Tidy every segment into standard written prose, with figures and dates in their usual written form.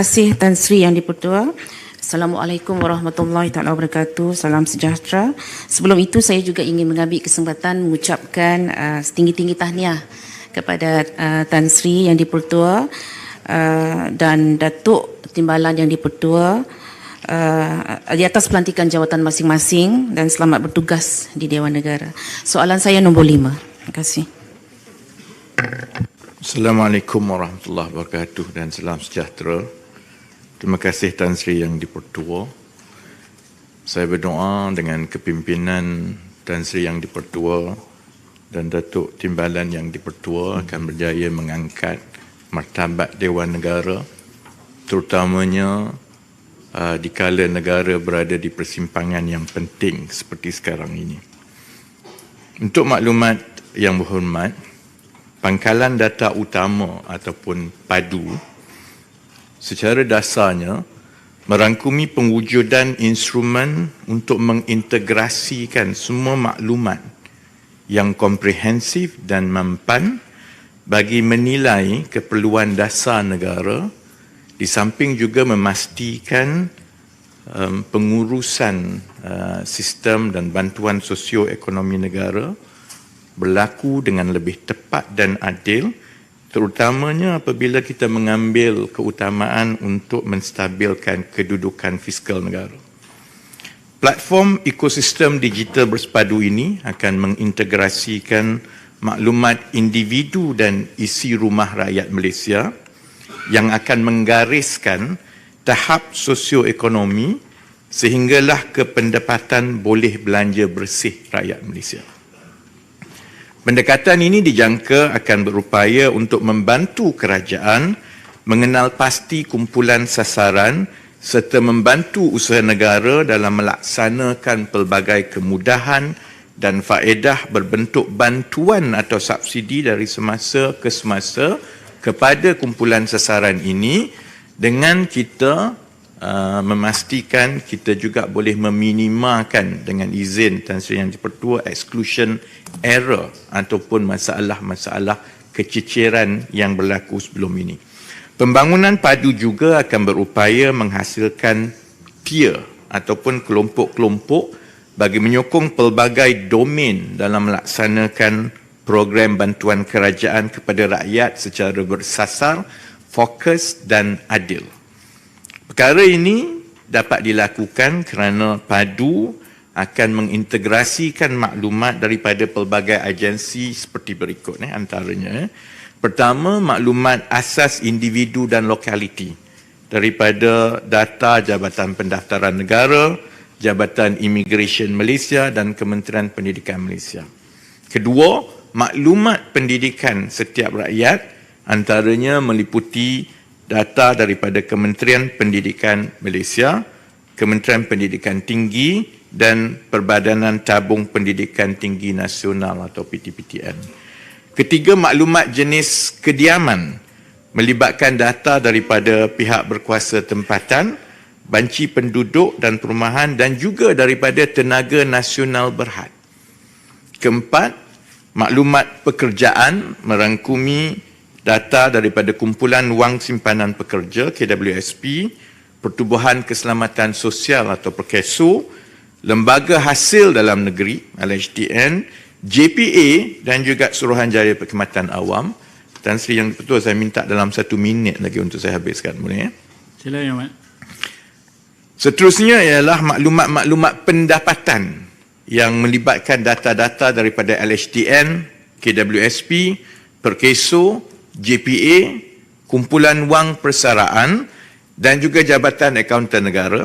kasih Tan Sri Yang di-Pertua. Assalamualaikum warahmatullahi taala wabarakatuh. Salam sejahtera. Sebelum itu saya juga ingin mengambil kesempatan mengucapkan setinggi-tinggi tahniah kepada Tan Sri Yang di-Pertua dan Datuk Timbalan Yang di-Pertua di atas pelantikan jawatan masing-masing dan selamat bertugas di Dewan Negara. Soalan saya nombor 5. Terima kasih. Assalamualaikum warahmatullahi wabarakatuh dan salam sejahtera. Terima kasih Tan Sri Yang di-Pertua. Saya berdoa dengan kepimpinan Tan Sri Yang di-Pertua dan Datuk Timbalan Yang di-Pertua akan berjaya mengangkat martabat Dewan Negara, terutamanya dikala negara berada di persimpangan yang penting seperti sekarang ini. Untuk maklumat yang berhormat, pangkalan data utama ataupun padu secara dasarnya merangkumi pewujudan instrumen untuk mengintegrasikan semua maklumat yang komprehensif dan mampan bagi menilai keperluan dasar negara, di samping juga memastikan pengurusan sistem dan bantuan sosioekonomi negara berlaku dengan lebih tepat dan adil, terutamanya apabila kita mengambil keutamaan untuk menstabilkan kedudukan fiskal negara. Platform ekosistem digital bersepadu ini akan mengintegrasikan maklumat individu dan isi rumah rakyat Malaysia yang akan menggariskan tahap sosioekonomi sehinggalah ke pendapatan boleh belanja bersih rakyat Malaysia. Pendekatan ini dijangka akan berupaya untuk membantu kerajaan mengenal pasti kumpulan sasaran serta membantu usaha negara dalam melaksanakan pelbagai kemudahan dan faedah berbentuk bantuan atau subsidi dari semasa ke semasa kepada kumpulan sasaran ini, dengan kita memastikan kita juga boleh meminimalkan dengan izin Tan Sri Yang di-Pertua exclusion error ataupun masalah-masalah keciciran yang berlaku sebelum ini. Pembangunan padu juga akan berupaya menghasilkan tier ataupun kelompok-kelompok bagi menyokong pelbagai domain dalam melaksanakan program bantuan kerajaan kepada rakyat secara bersasar, fokus dan adil. Perkara ini dapat dilakukan kerana padu akan mengintegrasikan maklumat daripada pelbagai agensi seperti berikut antaranya. Pertama, maklumat asas individu dan lokaliti daripada data Jabatan Pendaftaran Negara, Jabatan Immigration Malaysia dan Kementerian Pendidikan Malaysia. Kedua, maklumat pendidikan setiap rakyat antaranya meliputi data daripada Kementerian Pendidikan Malaysia, Kementerian Pendidikan Tinggi dan Perbadanan Tabung Pendidikan Tinggi Nasional atau PTPTN. Ketiga, maklumat jenis kediaman melibatkan data daripada pihak berkuasa tempatan, banci penduduk dan perumahan dan juga daripada tenaga nasional berhad. Keempat, maklumat pekerjaan merangkumi data daripada Kumpulan Wang Simpanan Pekerja KWSP, Pertubuhan Keselamatan Sosial atau Perkeso, Lembaga Hasil Dalam Negeri LHDN, JPA dan juga Suruhanjaya Perkhidmatan Awam. Tan Sri Yang di-Pertua, saya minta dalam 1 minit lagi untuk saya habiskan. Boleh? Sila Yang Amat. Seterusnya ialah maklumat-maklumat pendapatan yang melibatkan data-data daripada LHDN, KWSP, Perkeso, JPA, Kumpulan Wang Persaraan dan juga Jabatan Akauntan Negara.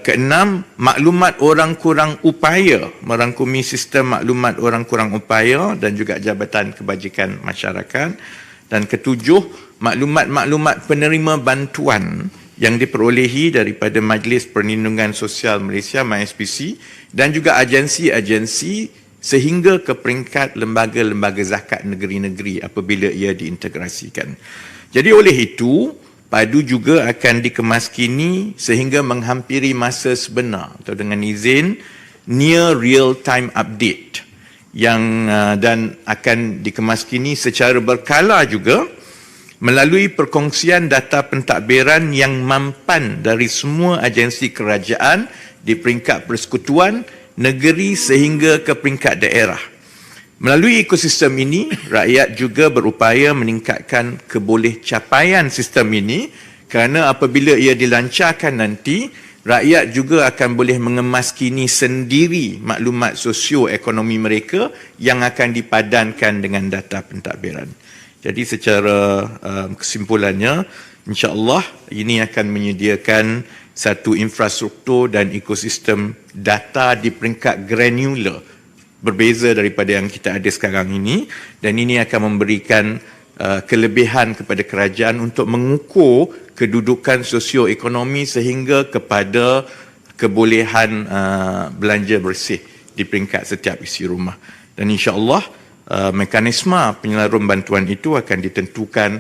Keenam, maklumat orang kurang upaya merangkumi sistem maklumat orang kurang upaya dan juga Jabatan Kebajikan Masyarakat. Dan ketujuh, maklumat-maklumat penerima bantuan yang diperolehi daripada Majlis Perlindungan Sosial Malaysia MySPC dan juga agensi-agensi sehingga ke peringkat lembaga-lembaga zakat negeri-negeri apabila ia diintegrasikan. Jadi oleh itu, padu juga akan dikemaskini sehingga menghampiri masa sebenar atau dengan izin near real time update yang dan akan dikemaskini secara berkala juga melalui perkongsian data pentadbiran yang mampan dari semua agensi kerajaan di peringkat persekutuan, negeri sehingga ke peringkat daerah. Melalui ekosistem ini, rakyat juga berupaya meningkatkan kebolehcapaian sistem ini kerana apabila ia dilancarkan nanti, rakyat juga akan boleh mengemaskini sendiri maklumat sosioekonomi mereka yang akan dipadankan dengan data pentadbiran. Jadi secara kesimpulannya, insya-Allah ini akan menyediakan satu infrastruktur dan ekosistem data di peringkat granular, berbeza daripada yang kita ada sekarang ini, dan ini akan memberikan kelebihan kepada kerajaan untuk mengukur kedudukan sosioekonomi sehingga kepada kebolehan belanja bersih di peringkat setiap isi rumah. Dan insya-Allah mekanisme penyaluran bantuan itu akan ditentukan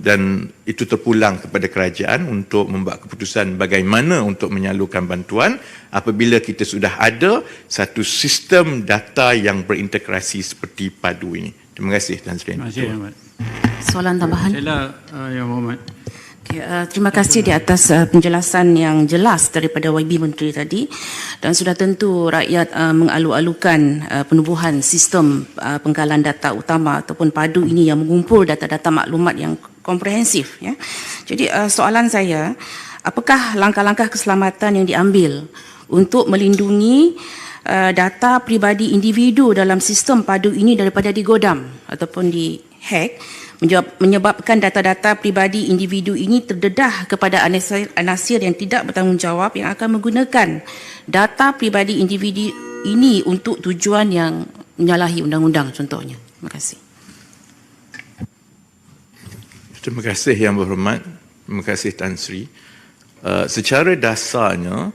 dan itu terpulang kepada kerajaan untuk membuat keputusan bagaimana untuk menyalurkan bantuan apabila kita sudah ada satu sistem data yang berintegrasi seperti PADU ini. Terima kasih Tan Sri. Terima kasih, Ahmad. Soalan tambahan? Sila, Yang Muhammad. Okay, terima kasih di atas penjelasan yang jelas daripada YB Menteri tadi, dan sudah tentu rakyat mengalu-alukan penubuhan sistem penggalan data utama ataupun PADU ini yang mengumpul data-data maklumat yang komprehensif. Ya. Jadi soalan saya, apakah langkah-langkah keselamatan yang diambil untuk melindungi data pribadi individu dalam sistem PADU ini daripada digodam ataupun dihack, menyebabkan data-data pribadi individu ini terdedah kepada anasir yang tidak bertanggungjawab yang akan menggunakan data pribadi individu ini untuk tujuan yang menyalahi undang-undang contohnya. Terima kasih. Terima kasih Yang Berhormat. Terima kasih Tan Sri. Secara dasarnya,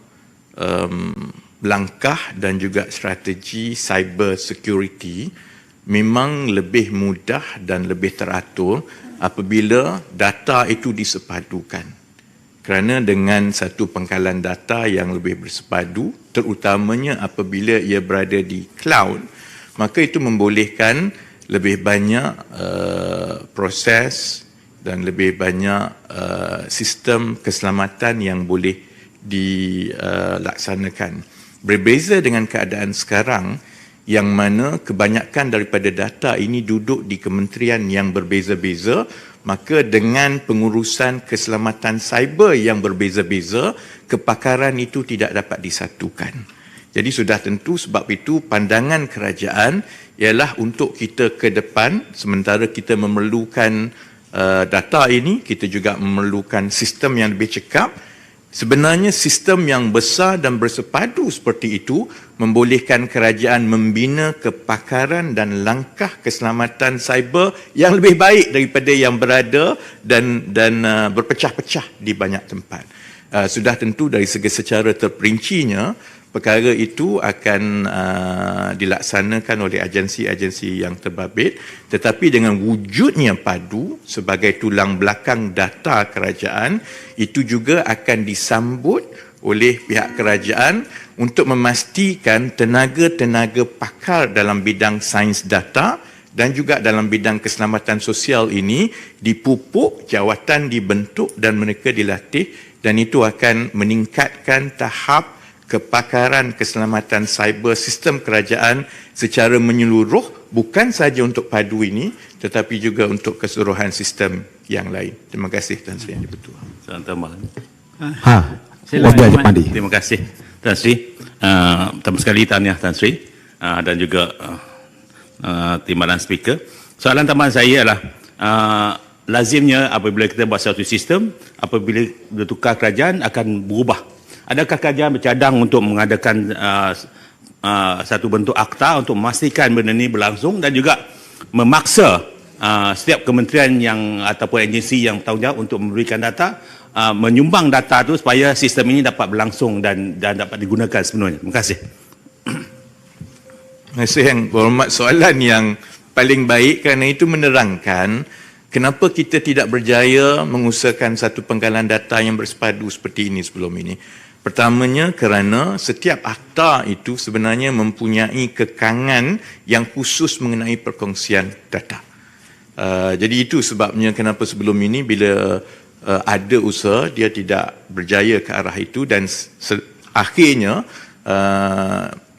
langkah dan juga strategi cyber security memang lebih mudah dan lebih teratur apabila data itu disepadukan. Kerana dengan satu pangkalan data yang lebih bersepadu, terutamanya apabila ia berada di cloud, maka itu membolehkan lebih banyak proses dan lebih banyak sistem keselamatan yang boleh dilaksanakan. Berbeza dengan keadaan sekarang, yang mana kebanyakan daripada data ini duduk di kementerian yang berbeza-beza, maka dengan pengurusan keselamatan cyber yang berbeza-beza, kepakaran itu tidak dapat disatukan. Jadi sudah tentu sebab itu pandangan kerajaan ialah untuk kita ke depan, sementara kita memerlukan data ini, kita juga memerlukan sistem yang lebih cekap. Sebenarnya sistem yang besar dan bersepadu seperti itu membolehkan kerajaan membina kepakaran dan langkah keselamatan cyber yang lebih baik daripada yang berada dan berpecah-pecah di banyak tempat. Sudah tentu dari segi secara terperincinya, perkara itu akan dilaksanakan oleh agensi-agensi yang terbabit, tetapi dengan wujudnya PADU sebagai tulang belakang data kerajaan, itu juga akan disambut oleh pihak kerajaan untuk memastikan tenaga-tenaga pakar dalam bidang sains data dan juga dalam bidang keselamatan sosial ini dipupuk, jawatan dibentuk dan mereka dilatih, dan itu akan meningkatkan tahap kepakaran keselamatan cyber sistem kerajaan secara menyeluruh, bukan sahaja untuk PADU ini tetapi juga untuk keseluruhan sistem yang lain. Terima kasih Tan Sri Yang di-Pertua. Soalan tambahan. Terima kasih Tan Sri. Pertama sekali tahniah Tan Sri dan juga timbalan speaker. Soalan tambahan saya adalah lazimnya apabila kita buat satu sistem, apabila bertukar kerajaan akan berubah. Adakah kerajaan bercadang untuk mengadakan satu bentuk akta untuk memastikan benda ini berlangsung dan juga memaksa setiap kementerian yang ataupun agensi yang bertanggungjawab untuk memberikan data, menyumbang data itu supaya sistem ini dapat berlangsung dan dapat digunakan sepenuhnya. Terima kasih. Terima kasih Yang Berhormat. Soalan yang paling baik kerana itu menerangkan kenapa kita tidak berjaya mengusahakan satu penggalan data yang bersepadu seperti ini sebelum ini. Pertamanya kerana setiap akta itu sebenarnya mempunyai kekangan yang khusus mengenai perkongsian data. Jadi itu sebabnya kenapa sebelum ini bila ada usaha dia tidak berjaya ke arah itu dan akhirnya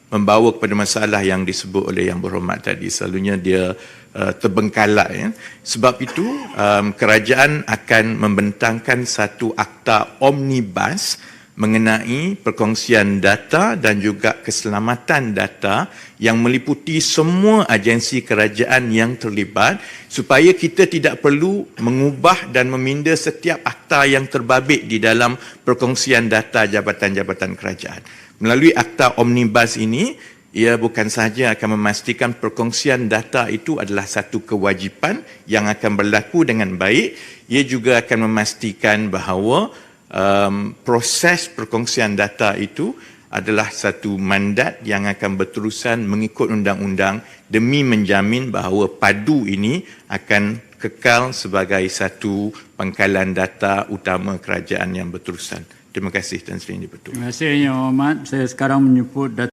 membawa kepada masalah yang disebut oleh Yang Berhormat tadi. Selalunya dia terbengkalai. Ya. Sebab itu kerajaan akan membentangkan satu akta omnibus mengenai perkongsian data dan juga keselamatan data yang meliputi semua agensi kerajaan yang terlibat supaya kita tidak perlu mengubah dan meminda setiap akta yang terbabit di dalam perkongsian data jabatan-jabatan kerajaan. Melalui akta omnibus ini, ia bukan sahaja akan memastikan perkongsian data itu adalah satu kewajipan yang akan berlaku dengan baik, ia juga akan memastikan bahawa proses perkongsian data itu adalah satu mandat yang akan berterusan mengikut undang-undang demi menjamin bahawa padu ini akan kekal sebagai satu pangkalan data utama kerajaan yang berterusan. Terima kasih Tan Sri Yang di-Pertua. Terima kasih Yang Hormat. Saya sekarang menyebut